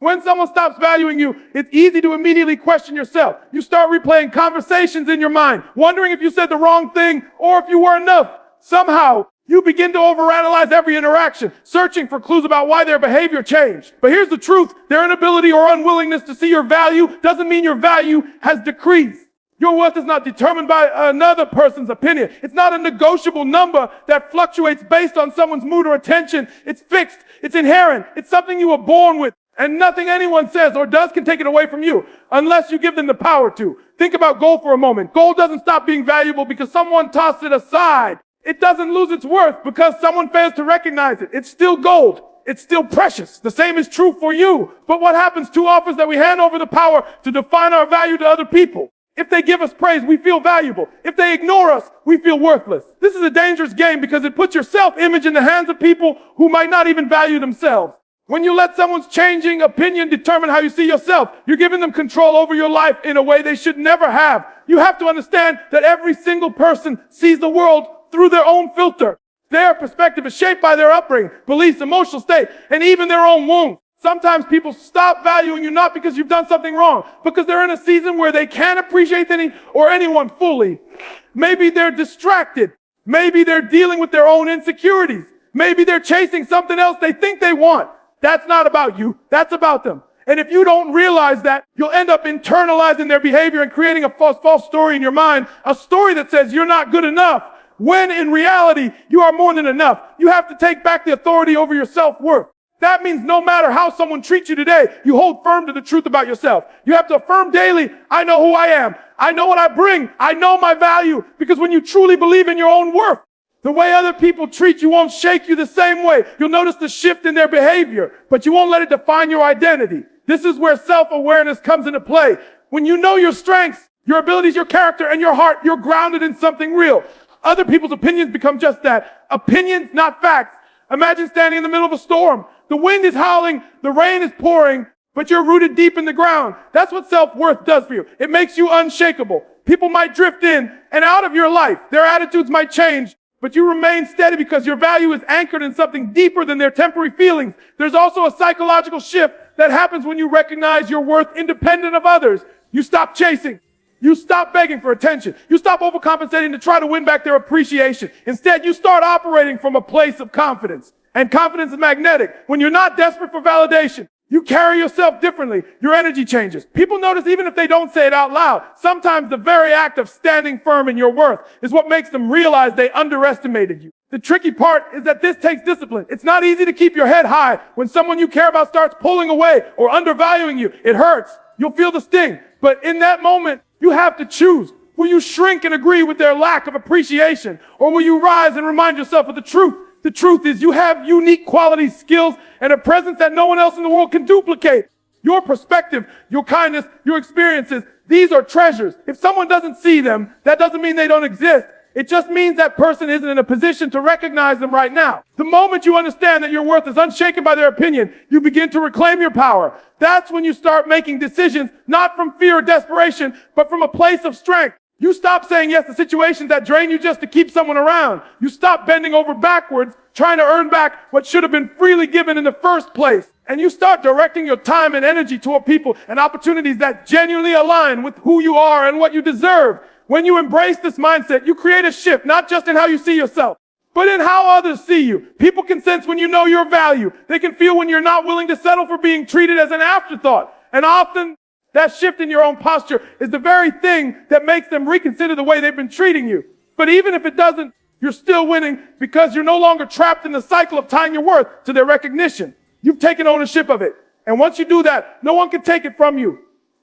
When someone stops valuing you, it's easy to immediately question yourself. You start replaying conversations in your mind, wondering if you said the wrong thing or if you were enough. Somehow, you begin to overanalyze every interaction, searching for clues about why their behavior changed. But here's the truth. Their inability or unwillingness to see your value doesn't mean your value has decreased. Your worth is not determined by another person's opinion. It's not a negotiable number that fluctuates based on someone's mood or attention. It's fixed. It's inherent. It's something you were born with. And nothing anyone says or does can take it away from you unless you give them the power to. Think about gold for a moment. Gold doesn't stop being valuable because someone tossed it aside. It doesn't lose its worth because someone fails to recognize it. It's still gold. It's still precious. The same is true for you. But what happens too often is that we hand over the power to define our value to other people. If they give us praise, we feel valuable. If they ignore us, we feel worthless. This is a dangerous game because it puts your self-image in the hands of people who might not even value themselves. When you let someone's changing opinion determine how you see yourself, you're giving them control over your life in a way they should never have. You have to understand that every single person sees the world through their own filter. Their perspective is shaped by their upbringing, beliefs, emotional state, and even their own wounds. Sometimes people stop valuing you not because you've done something wrong, because they're in a season where they can't appreciate anyone fully. Maybe they're distracted. Maybe they're dealing with their own insecurities. Maybe they're chasing something else they think they want. That's not about you. That's about them. And if you don't realize that, you'll end up internalizing their behavior and creating a false story in your mind, a story that says you're not good enough, when in reality, you are more than enough. You have to take back the authority over your self-worth. That means no matter how someone treats you today, you hold firm to the truth about yourself. You have to affirm daily, I know who I am. I know what I bring. I know my value. Because when you truly believe in your own worth, the way other people treat you won't shake you the same way. You'll notice the shift in their behavior, but you won't let it define your identity. This is where self-awareness comes into play. When you know your strengths, your abilities, your character, and your heart, you're grounded in something real. Other people's opinions become just that. Opinions, not facts. Imagine standing in the middle of a storm. The wind is howling, the rain is pouring, but you're rooted deep in the ground. That's what self-worth does for you. It makes you unshakable. People might drift in and out of your life. Their attitudes might change, but you remain steady because your value is anchored in something deeper than their temporary feelings. There's also a psychological shift that happens when you recognize your worth independent of others. You stop chasing. You stop begging for attention. You stop overcompensating to try to win back their appreciation. Instead, you start operating from a place of confidence. And confidence is magnetic. When you're not desperate for validation, you carry yourself differently. Your energy changes. People notice even if they don't say it out loud. Sometimes the very act of standing firm in your worth is what makes them realize they underestimated you. The tricky part is that this takes discipline. It's not easy to keep your head high when someone you care about starts pulling away or undervaluing you. It hurts. You'll feel the sting. But in that moment, you have to choose. Will you shrink and agree with their lack of appreciation? Or will you rise and remind yourself of the truth? The truth is you have unique qualities, skills, and a presence that no one else in the world can duplicate. Your perspective, your kindness, your experiences, these are treasures. If someone doesn't see them, that doesn't mean they don't exist. It just means that person isn't in a position to recognize them right now. The moment you understand that your worth is unshaken by their opinion, you begin to reclaim your power. That's when you start making decisions, not from fear or desperation, but from a place of strength. You stop saying yes to situations that drain you just to keep someone around. You stop bending over backwards, trying to earn back what should have been freely given in the first place. And you start directing your time and energy toward people and opportunities that genuinely align with who you are and what you deserve. When you embrace this mindset, you create a shift, not just in how you see yourself, but in how others see you. People can sense when you know your value. They can feel when you're not willing to settle for being treated as an afterthought. And often, that shift in your own posture is the very thing that makes them reconsider the way they've been treating you. But even if it doesn't, you're still winning because you're no longer trapped in the cycle of tying your worth to their recognition. You've taken ownership of it. And once you do that, no one can take it from you.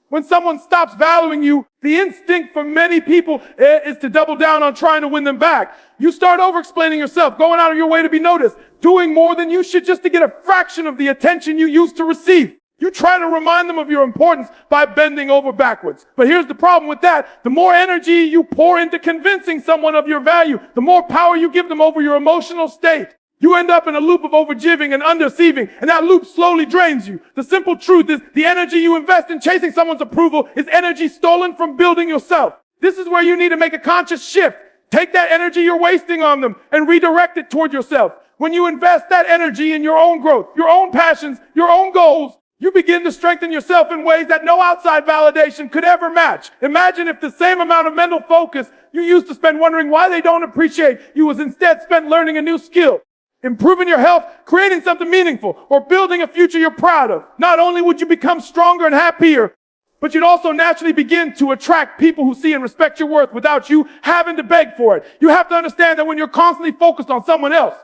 When someone stops valuing you, the instinct for many people is to double down on trying to win them back. You start over-explaining yourself, going out of your way to be noticed, doing more than you should just to get a fraction of the attention you used to receive. You try to remind them of your importance by bending over backwards. But here's the problem with that. The more energy you pour into convincing someone of your value, the more power you give them over your emotional state. You end up in a loop of overgiving and underachieving, and that loop slowly drains you. The simple truth is the energy you invest in chasing someone's approval is energy stolen from building yourself. This is where you need to make a conscious shift. Take that energy you're wasting on them and redirect it toward yourself. When you invest that energy in your own growth, your own passions, your own goals, You begin to strengthen yourself in ways that no outside validation could ever match. Imagine if the same amount of mental focus you used to spend wondering why they don't appreciate you was instead spent learning a new skill, improving your health, creating something meaningful, or building a future you're proud of. Not only would you become stronger and happier, but you'd also naturally begin to attract people who see and respect your worth without you having to beg for it. You have to understand that when you're constantly focused on someone else,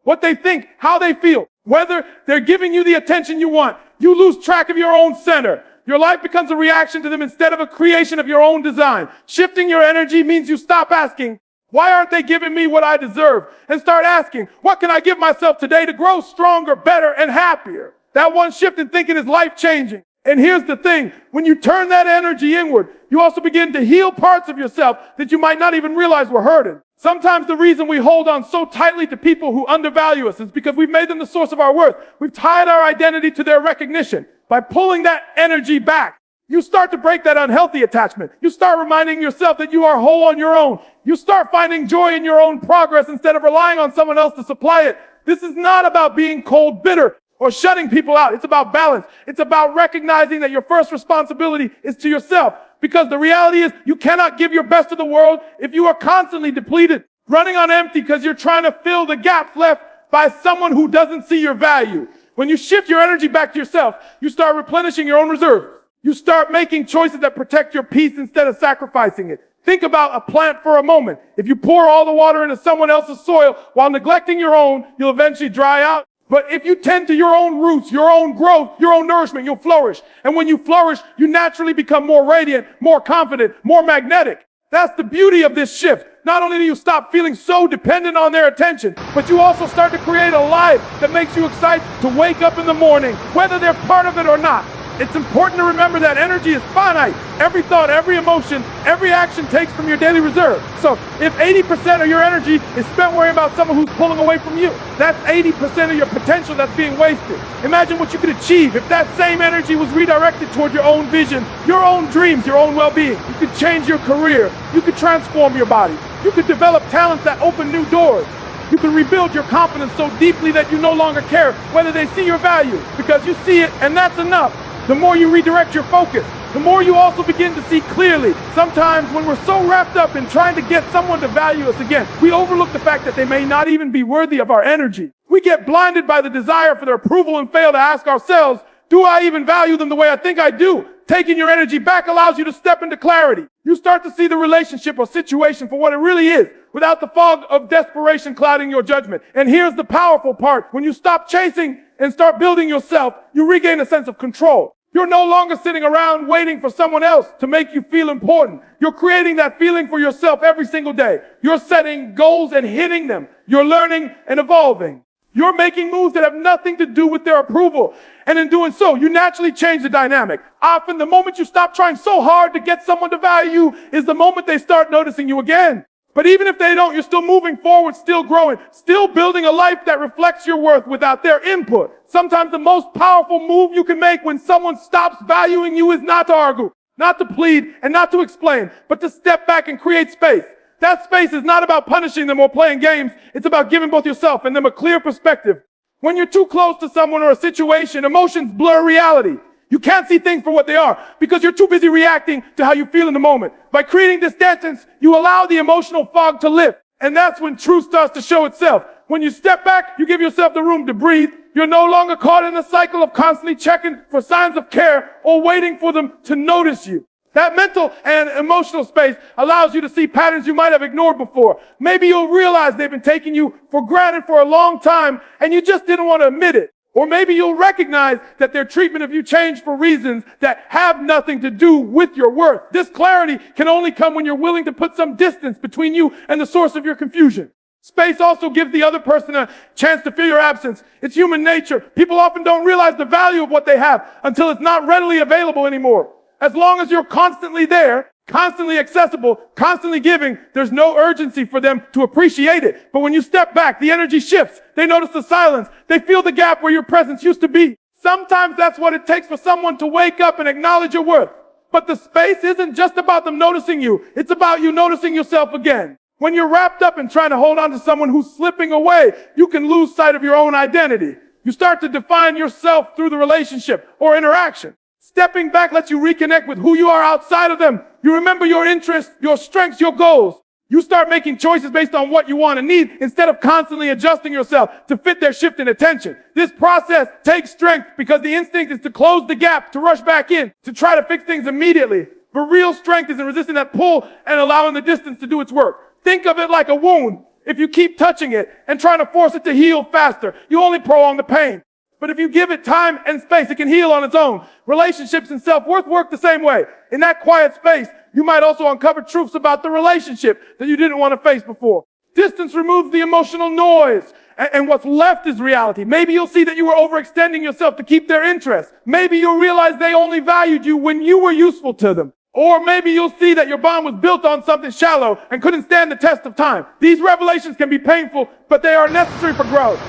what they think, how they feel, whether they're giving you the attention you want, you lose track of your own center. Your life becomes a reaction to them instead of a creation of your own design. Shifting your energy means you stop asking, why aren't they giving me what I deserve? And start asking, what can I give myself today to grow stronger, better, and happier? That one shift in thinking is life-changing. And here's the thing, when you turn that energy inward, you also begin to heal parts of yourself that you might not even realize were hurting. Sometimes the reason we hold on so tightly to people who undervalue us is because we've made them the source of our worth. We've tied our identity to their recognition. By pulling that energy back, you start to break that unhealthy attachment. You start reminding yourself that you are whole on your own. You start finding joy in your own progress instead of relying on someone else to supply it. This is not about being cold, bitter, or shutting people out. It's about balance. It's about recognizing that your first responsibility is to yourself. Because the reality is you cannot give your best to the world if you are constantly depleted, running on empty because you're trying to fill the gaps left by someone who doesn't see your value. When you shift your energy back to yourself, you start replenishing your own reserve. You start making choices that protect your peace instead of sacrificing it. Think about a plant for a moment. If you pour all the water into someone else's soil while neglecting your own, you'll eventually dry out. But if you tend to your own roots, your own growth, your own nourishment, you'll flourish. And when you flourish, you naturally become more radiant, more confident, more magnetic. That's the beauty of this shift. Not only do you stop feeling so dependent on their attention, but you also start to create a life that makes you excited to wake up in the morning, whether they're part of it or not. It's important to remember that energy is finite. Every thought, every emotion, every action takes from your daily reserve. So if 80% of your energy is spent worrying about someone who's pulling away from you, that's 80% of your potential that's being wasted. Imagine what you could achieve if that same energy was redirected toward your own vision, your own dreams, your own well-being. You could change your career. You could transform your body. You could develop talents that open new doors. You can rebuild your confidence so deeply that you no longer care whether they see your value, because you see it and that's enough. The more you redirect your focus, the more you also begin to see clearly. Sometimes when we're so wrapped up in trying to get someone to value us again, we overlook the fact that they may not even be worthy of our energy. We get blinded by the desire for their approval and fail to ask ourselves, do I even value them the way I think I do? Taking your energy back allows you to step into clarity. You start to see the relationship or situation for what it really is, without the fog of desperation clouding your judgment. And here's the powerful part. When you stop chasing and start building yourself, you regain a sense of control. You're no longer sitting around waiting for someone else to make you feel important. You're creating that feeling for yourself every single day. You're setting goals and hitting them. You're learning and evolving. You're making moves that have nothing to do with their approval. And in doing so, you naturally change the dynamic. Often the moment you stop trying so hard to get someone to value you is the moment they start noticing you again. But even if they don't, you're still moving forward, still growing, still building a life that reflects your worth without their input. Sometimes the most powerful move you can make when someone stops valuing you is not to argue, not to plead, and not to explain, but to step back and create space. That space is not about punishing them or playing games. It's about giving both yourself and them a clear perspective. When you're too close to someone or a situation, emotions blur reality. You can't see things for what they are because you're too busy reacting to how you feel in the moment. By creating this distance, you allow the emotional fog to lift. And that's when truth starts to show itself. When you step back, you give yourself the room to breathe. You're no longer caught in the cycle of constantly checking for signs of care or waiting for them to notice you. That mental and emotional space allows you to see patterns you might have ignored before. Maybe you'll realize they've been taking you for granted for a long time and you just didn't want to admit it. Or maybe you'll recognize that their treatment of you changed for reasons that have nothing to do with your worth. This clarity can only come when you're willing to put some distance between you and the source of your confusion. Space also gives the other person a chance to feel your absence. It's human nature. People often don't realize the value of what they have until it's not readily available anymore. As long as you're constantly there, constantly accessible, constantly giving, there's no urgency for them to appreciate it. But when you step back, the energy shifts. They notice the silence. They feel the gap where your presence used to be. Sometimes that's what it takes for someone to wake up and acknowledge your worth. But the space isn't just about them noticing you. It's about you noticing yourself again. When you're wrapped up in trying to hold on to someone who's slipping away, you can lose sight of your own identity. You start to define yourself through the relationship or interaction. Stepping back lets you reconnect with who you are outside of them. You remember your interests, your strengths, your goals. You start making choices based on what you want and need instead of constantly adjusting yourself to fit their shift in attention. This process takes strength because the instinct is to close the gap, to rush back in, to try to fix things immediately. But real strength is in resisting that pull and allowing the distance to do its work. Think of it like a wound. If you keep touching it and trying to force it to heal faster, you only prolong the pain. But if you give it time and space, it can heal on its own. Relationships and self-worth work the same way. In that quiet space, you might also uncover truths about the relationship that you didn't want to face before. Distance removes the emotional noise, and what's left is reality. Maybe you'll see that you were overextending yourself to keep their interest. Maybe you'll realize they only valued you when you were useful to them. Or maybe you'll see that your bond was built on something shallow and couldn't stand the test of time. These revelations can be painful, but they are necessary for growth.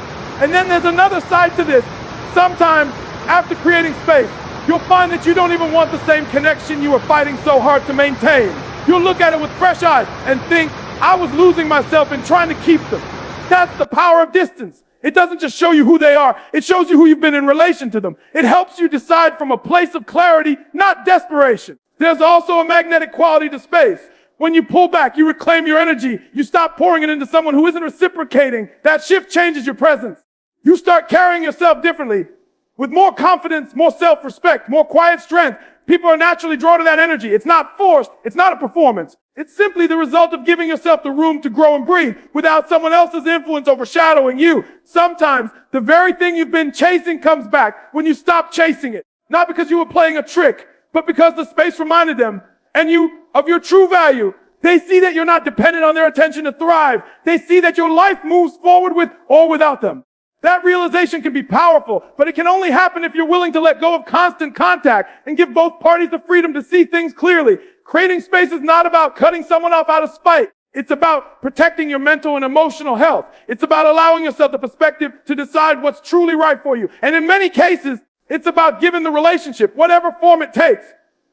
And then there's another side to this. Sometimes, after creating space, you'll find that you don't even want the same connection you were fighting so hard to maintain. You'll look at it with fresh eyes and think, I was losing myself in trying to keep them. That's the power of distance. It doesn't just show you who they are. It shows you who you've been in relation to them. It helps you decide from a place of clarity, not desperation. There's also a magnetic quality to space. When you pull back, you reclaim your energy. You stop pouring it into someone who isn't reciprocating. That shift changes your presence. You start carrying yourself differently, with more confidence, more self-respect, more quiet strength. People are naturally drawn to that energy. It's not forced. It's not a performance. It's simply the result of giving yourself the room to grow and breathe without someone else's influence overshadowing you. Sometimes the very thing you've been chasing comes back when you stop chasing it. Not because you were playing a trick, but because the space reminded them and you of your true value. They see that you're not dependent on their attention to thrive. They see that your life moves forward with or without them. That realization can be powerful, but it can only happen if you're willing to let go of constant contact and give both parties the freedom to see things clearly. Creating space is not about cutting someone off out of spite. It's about protecting your mental and emotional health. It's about allowing yourself the perspective to decide what's truly right for you. And in many cases, it's about giving the relationship, whatever form it takes,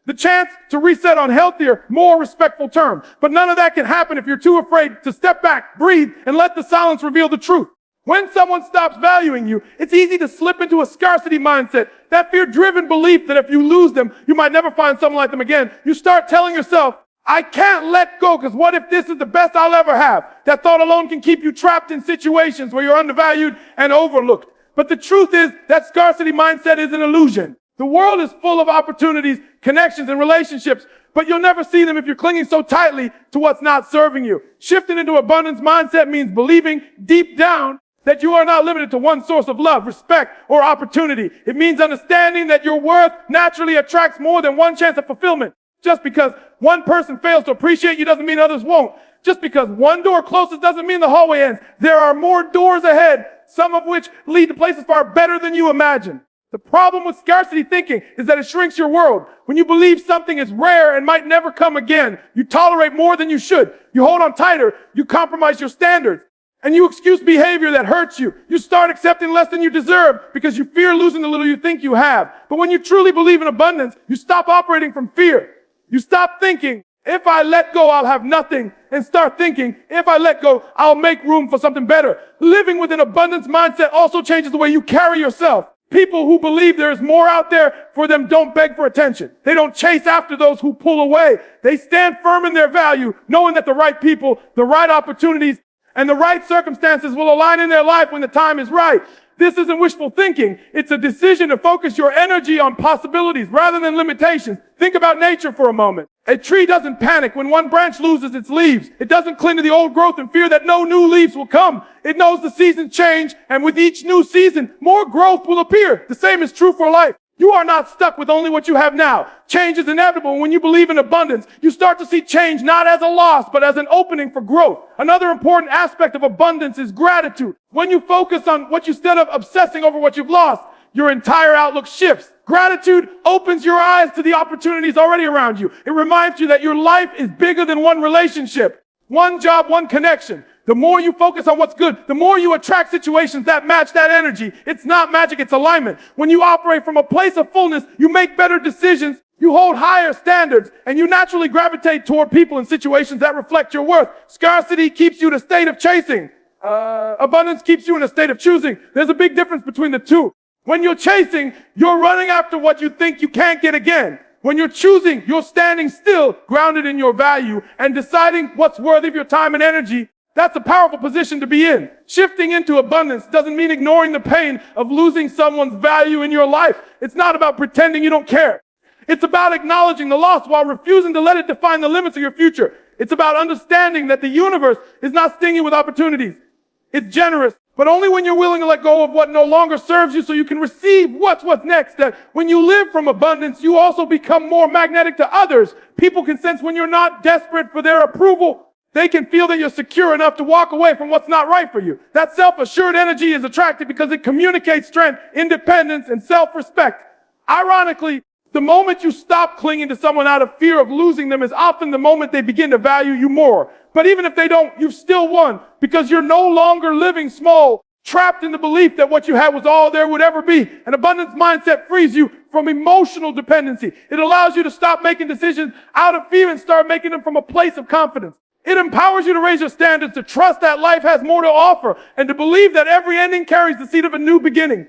the chance to reset on healthier, more respectful terms. But none of that can happen if you're too afraid to step back, breathe, and let the silence reveal the truth. When someone stops valuing you, it's easy to slip into a scarcity mindset, that fear-driven belief that if you lose them, you might never find someone like them again. You start telling yourself, I can't let go, because what if this is the best I'll ever have? That thought alone can keep you trapped in situations where you're undervalued and overlooked. But the truth is that scarcity mindset is an illusion. The world is full of opportunities, connections, and relationships, but you'll never see them if you're clinging so tightly to what's not serving you. Shifting into abundance mindset means believing deep down that you are not limited to one source of love, respect, or opportunity. It means understanding that your worth naturally attracts more than one chance of fulfillment. Just because one person fails to appreciate you doesn't mean others won't. Just because one door closes doesn't mean the hallway ends. There are more doors ahead, some of which lead to places far better than you imagine. The problem with scarcity thinking is that it shrinks your world. When you believe something is rare and might never come again, you tolerate more than you should. You hold on tighter. You compromise your standards. And you excuse behavior that hurts you. You start accepting less than you deserve because you fear losing the little you think you have. But when you truly believe in abundance, you stop operating from fear. You stop thinking, if I let go, I'll have nothing, and start thinking, if I let go, I'll make room for something better. Living with an abundance mindset also changes the way you carry yourself. People who believe there is more out there for them don't beg for attention. They don't chase after those who pull away. They stand firm in their value, knowing that the right people, the right opportunities, and the right circumstances will align in their life when the time is right. This isn't wishful thinking. It's a decision to focus your energy on possibilities rather than limitations. Think about nature for a moment. A tree doesn't panic when one branch loses its leaves. It doesn't cling to the old growth and fear that no new leaves will come. It knows the seasons change, and with each new season, more growth will appear. The same is true for life. You are not stuck with only what you have now. Change is inevitable. When you believe in abundance, you start to see change not as a loss, but as an opening for growth. Another important aspect of abundance is gratitude. When you focus on what you instead of obsessing over what you've lost, your entire outlook shifts. Gratitude opens your eyes to the opportunities already around you. It reminds you that your life is bigger than one relationship, one job, one connection. The more you focus on what's good, the more you attract situations that match that energy. It's not magic, it's alignment. When you operate from a place of fullness, you make better decisions, you hold higher standards, and you naturally gravitate toward people and situations that reflect your worth. Scarcity keeps you in a state of chasing. Abundance keeps you in a state of choosing. There's a big difference between the two. When you're chasing, you're running after what you think you can't get again. When you're choosing, you're standing still, grounded in your value, and deciding what's worthy of your time and energy. That's a powerful position to be in. Shifting into abundance doesn't mean ignoring the pain of losing someone's value in your life. It's not about pretending you don't care. It's about acknowledging the loss while refusing to let it define the limits of your future. It's about understanding that the universe is not stinging with opportunities. It's generous, but only when you're willing to let go of what no longer serves you so you can receive what's next. That when you live from abundance, you also become more magnetic to others. People can sense when you're not desperate for their approval. They can feel that you're secure enough to walk away from what's not right for you. That self-assured energy is attractive because it communicates strength, independence, and self-respect. Ironically, the moment you stop clinging to someone out of fear of losing them is often the moment they begin to value you more. But even if they don't, you've still won because you're no longer living small, trapped in the belief that what you had was all there would ever be. An abundance mindset frees you from emotional dependency. It allows you to stop making decisions out of fear and start making them from a place of confidence. It empowers you to raise your standards, to trust that life has more to offer, and to believe that every ending carries the seed of a new beginning.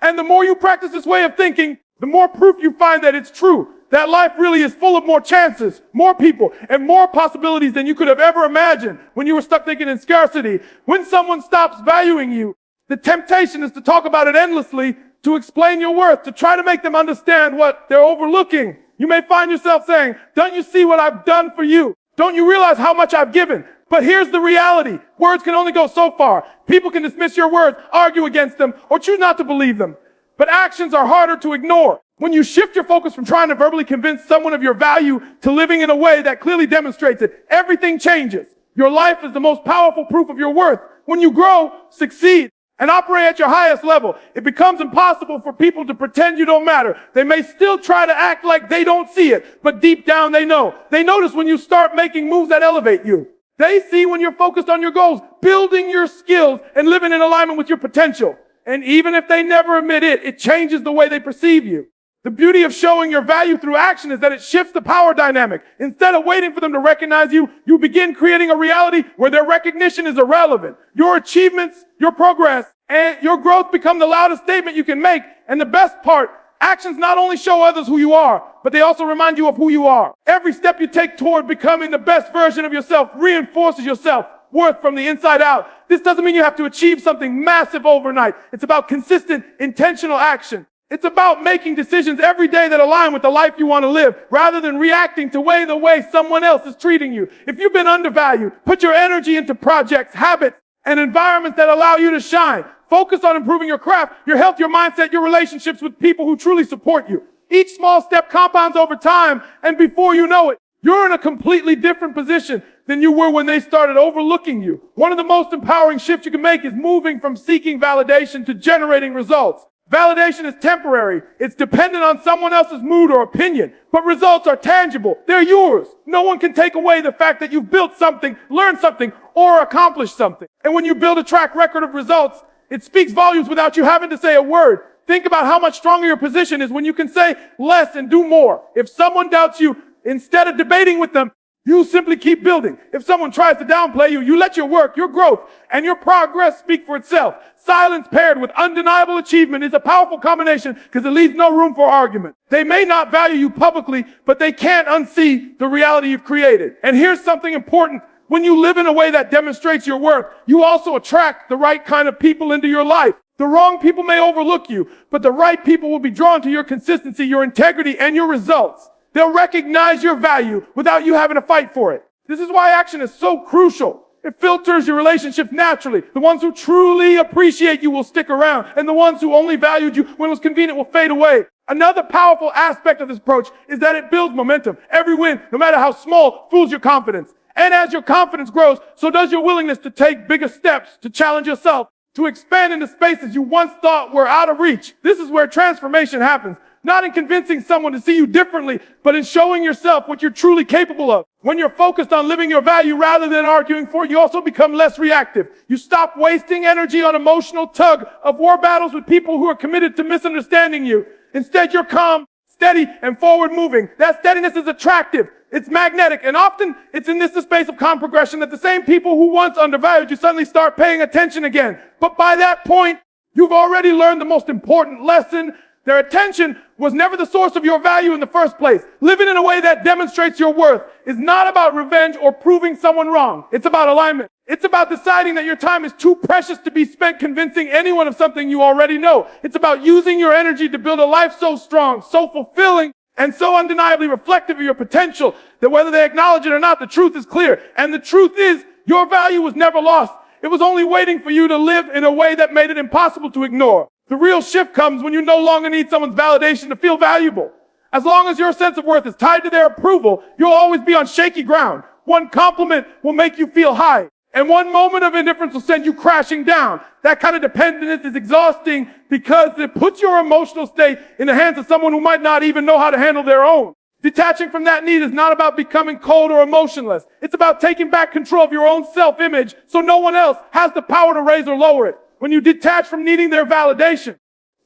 And the more you practice this way of thinking, the more proof you find that it's true. That life really is full of more chances, more people, and more possibilities than you could have ever imagined when you were stuck thinking in scarcity. When someone stops valuing you, the temptation is to talk about it endlessly, to explain your worth, to try to make them understand what they're overlooking. You may find yourself saying, "Don't you see what I've done for you? Don't you realize how much I've given?" But here's the reality. Words can only go so far. People can dismiss your words, argue against them, or choose not to believe them. But actions are harder to ignore. When you shift your focus from trying to verbally convince someone of your value to living in a way that clearly demonstrates it, everything changes. Your life is the most powerful proof of your worth. When you grow, succeed, and operate at your highest level, it becomes impossible for people to pretend you don't matter. They may still try to act like they don't see it, but deep down they know. They notice when you start making moves that elevate you. They see when you're focused on your goals, building your skills, and living in alignment with your potential. And even if they never admit it, it changes the way they perceive you. The beauty of showing your value through action is that it shifts the power dynamic. Instead of waiting for them to recognize you, you begin creating a reality where their recognition is irrelevant. Your achievements, your progress, and your growth become the loudest statement you can make. And the best part, actions not only show others who you are, but they also remind you of who you are. Every step you take toward becoming the best version of yourself reinforces yourself worth from the inside out. This doesn't mean you have to achieve something massive overnight. It's about consistent, intentional action. It's about making decisions every day that align with the life you want to live, rather than reacting to the way someone else is treating you. If you've been undervalued, put your energy into projects, habits, and environments that allow you to shine. Focus on improving your craft, your health, your mindset, your relationships with people who truly support you. Each small step compounds over time, and before you know it, you're in a completely different position than you were when they started overlooking you. One of the most empowering shifts you can make is moving from seeking validation to generating results. Validation is temporary. It's dependent on someone else's mood or opinion. But results are tangible. They're yours. No one can take away the fact that you've built something, learned something, or accomplished something. And when you build a track record of results, it speaks volumes without you having to say a word. Think about how much stronger your position is when you can say less and do more. If someone doubts you, instead of debating with them, you simply keep building. If someone tries to downplay you, you let your work, your growth, and your progress speak for itself. Silence paired with undeniable achievement is a powerful combination because it leaves no room for argument. They may not value you publicly, but they can't unsee the reality you've created. And here's something important. When you live in a way that demonstrates your worth, you also attract the right kind of people into your life. The wrong people may overlook you, but the right people will be drawn to your consistency, your integrity, and your results. They'll recognize your value without you having to fight for it. This is why action is so crucial. It filters your relationships naturally. The ones who truly appreciate you will stick around, and the ones who only valued you when it was convenient will fade away. Another powerful aspect of this approach is that it builds momentum. Every win, no matter how small, fuels your confidence. And as your confidence grows, so does your willingness to take bigger steps, to challenge yourself, to expand into spaces you once thought were out of reach. This is where transformation happens. Not in convincing someone to see you differently, but in showing yourself what you're truly capable of. When you're focused on living your value rather than arguing for it, you also become less reactive. You stop wasting energy on emotional tug of war battles with people who are committed to misunderstanding you. Instead, you're calm, steady and forward moving. That steadiness is attractive. It's magnetic. And often it's in this space of calm progression that the same people who once undervalued you suddenly start paying attention again. But by that point, you've already learned the most important lesson. Their attention was never the source of your value in the first place. Living in a way that demonstrates your worth is not about revenge or proving someone wrong. It's about alignment. It's about deciding that your time is too precious to be spent convincing anyone of something you already know. It's about using your energy to build a life so strong, so fulfilling, and so undeniably reflective of your potential that whether they acknowledge it or not, the truth is clear. And the truth is, your value was never lost. It was only waiting for you to live in a way that made it impossible to ignore. The real shift comes when you no longer need someone's validation to feel valuable. As long as your sense of worth is tied to their approval, you'll always be on shaky ground. One compliment will make you feel high, and one moment of indifference will send you crashing down. That kind of dependence is exhausting because it puts your emotional state in the hands of someone who might not even know how to handle their own. Detaching from that need is not about becoming cold or emotionless. It's about taking back control of your own self-image so no one else has the power to raise or lower it. When you detach from needing their validation,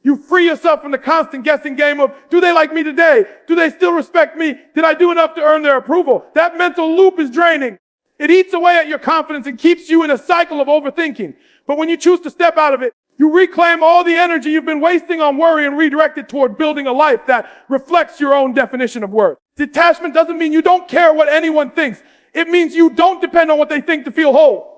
you free yourself from the constant guessing game of, do they like me today? Do they still respect me? Did I do enough to earn their approval? That mental loop is draining. It eats away at your confidence and keeps you in a cycle of overthinking. But when you choose to step out of it, you reclaim all the energy you've been wasting on worry and redirect it toward building a life that reflects your own definition of worth. Detachment doesn't mean you don't care what anyone thinks. It means you don't depend on what they think to feel whole.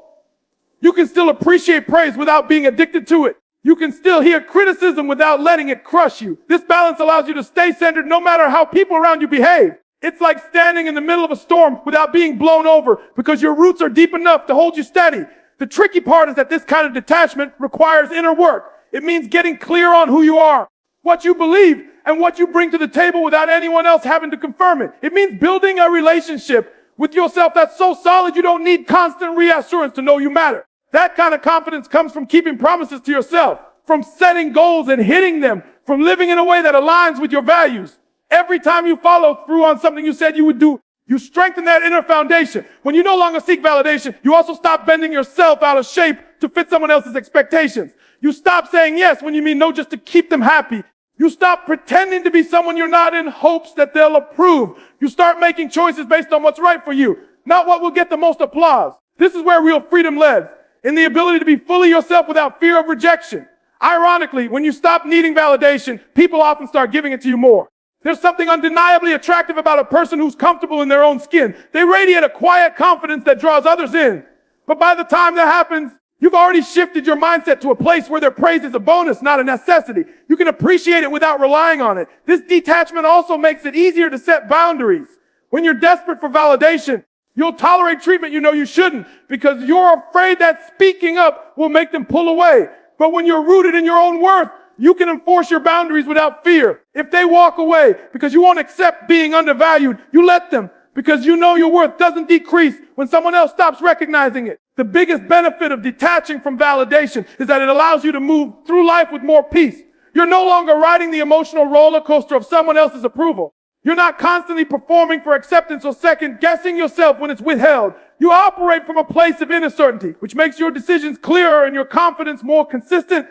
You can still appreciate praise without being addicted to it. You can still hear criticism without letting it crush you. This balance allows you to stay centered no matter how people around you behave. It's like standing in the middle of a storm without being blown over because your roots are deep enough to hold you steady. The tricky part is that this kind of detachment requires inner work. It means getting clear on who you are, what you believe, and what you bring to the table without anyone else having to confirm it. It means building a relationship with yourself that's so solid you don't need constant reassurance to know you matter. That kind of confidence comes from keeping promises to yourself, from setting goals and hitting them, from living in a way that aligns with your values. Every time you follow through on something you said you would do, you strengthen that inner foundation. When you no longer seek validation, you also stop bending yourself out of shape to fit someone else's expectations. You stop saying yes when you mean no just to keep them happy. You stop pretending to be someone you're not in hopes that they'll approve. You start making choices based on what's right for you, not what will get the most applause. This is where real freedom lives, in the ability to be fully yourself without fear of rejection. Ironically, when you stop needing validation, people often start giving it to you more. There's something undeniably attractive about a person who's comfortable in their own skin. They radiate a quiet confidence that draws others in. But by the time that happens, you've already shifted your mindset to a place where their praise is a bonus, not a necessity. You can appreciate it without relying on it. This detachment also makes it easier to set boundaries. When you're desperate for validation, you'll tolerate treatment you know you shouldn't because you're afraid that speaking up will make them pull away. But when you're rooted in your own worth, you can enforce your boundaries without fear. If they walk away because you won't accept being undervalued, you let them because you know your worth doesn't decrease when someone else stops recognizing it. The biggest benefit of detaching from validation is that it allows you to move through life with more peace. You're no longer riding the emotional roller coaster of someone else's approval. You're not constantly performing for acceptance or second guessing yourself when it's withheld. You operate from a place of inner certainty, which makes your decisions clearer and your confidence more consistent.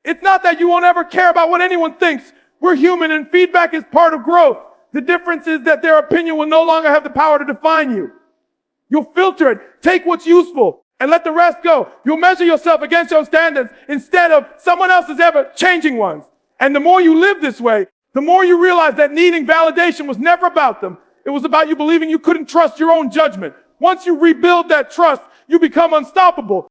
It's not that you won't ever care about what anyone thinks. We're human and feedback is part of growth. The difference is that their opinion will no longer have the power to define you. You'll filter it, take what's useful, and let the rest go. You'll measure yourself against your standards instead of someone else's ever-changing ones. And the more you live this way, the more you realize that needing validation was never about them. It was about you believing you couldn't trust your own judgment. Once you rebuild that trust, you become unstoppable.